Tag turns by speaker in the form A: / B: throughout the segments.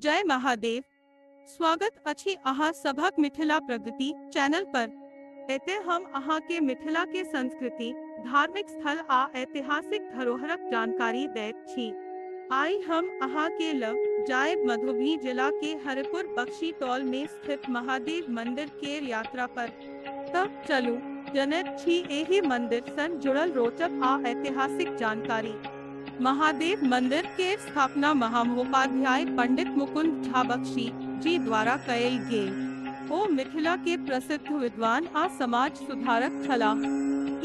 A: जय महादेव। स्वागत अछि अहाँ सभक मिथिला प्रगति चैनल पर। एते हम अहाँ के मिथिला के संस्कृति, धार्मिक स्थल आ ऐतिहासिक धरोहरक जानकारी दैत छी। आइ हम अहाँ के लग जायब मधुबनी जिला के हरिपुर बख्शी टोल में स्थित महादेव मंदिर के यात्रा पर। तब चलू जनैत छी एहि मंदिर सन जुड़ल रोचक आ ऐतिहासिक जानकारी। महादेव मंदिर के स्थापना महामहोपाध्याय पंडित मुकुंद झा बख्शी जी द्वारा कयल गेल। ओ मिथिला के प्रसिद्ध विद्वान आ समाज सुधारक छलाह।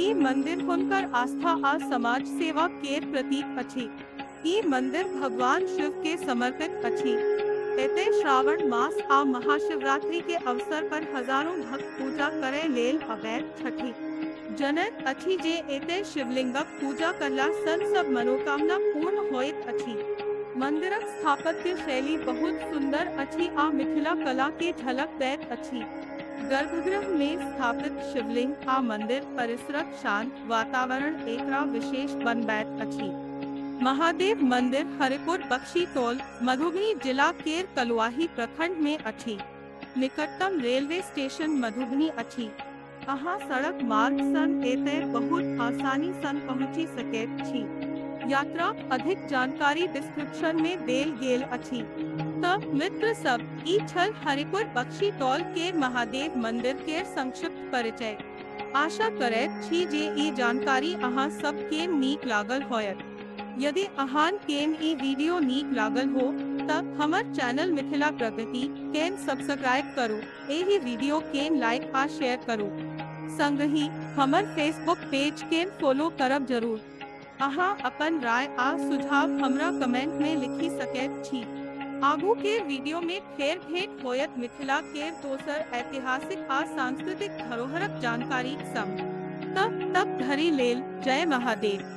A: ई मंदिर हुनकर आस्था आ समाज सेवा के प्रतीक अछि। ई मंदिर भगवान शिव के समर्पित अछि। एते श्रावण मास आ महाशिवरात्रि के अवसर पर हजारों भक्त पूजा करय लेल अबैत छथि। जनैत अछि जे एते शिवलिंगक पूजा करला सन सब मनोकामना पूर्ण होइत अछि। मंदिरक स्थापत्य शैली बहुत सुंदर अछि आ मिथिला कला के झलक दैत अछि। गर्भगृह में स्थापित शिवलिंग आ मंदिर परिसरक शांत वातावरण एकरा विशेष बनबैत अछि। महादेव मंदिर हरिपुर बख्शी टोल मधुबनी जिला केर कलुआही प्रखंड में अछि। निकटतम रेलवे स्टेशन मधुबनी अछि। अहाँ सड़क मार्ग सन एते बहुत आसानी सन पहुँची सकैत छी। यात्राक अधिक जानकारी डिस्क्रिप्शन में देल गेल अछि। तब मित्र सब, ई छल हरिपुर बख्शी टोल के महादेव मंदिर के संक्षिप्त परिचय। आशा करैत छी जे ई जानकारी अहाँ सब के नीक लागल होयत। यदि अहान केन ई वीडियो नीक लागल हो तब हमर चैनल मिथिला प्रगति केन सब्सक्राइब करू, एही वीडियो केन लाइक आ शेयर करू। संगहि हमर फेसबुक पेज केन फॉलो करब जरूर। अहाँ अपन राय आ सुझाव हमरा कमेंट में लिखि सकैत छी। आगू के वीडियो में फेर भेंट होयत मिथिला केर दोसर ऐतिहासिक आ सांस्कृतिक धरोहरक जानकारी संग। तब तक धरि लेल जय महादेव।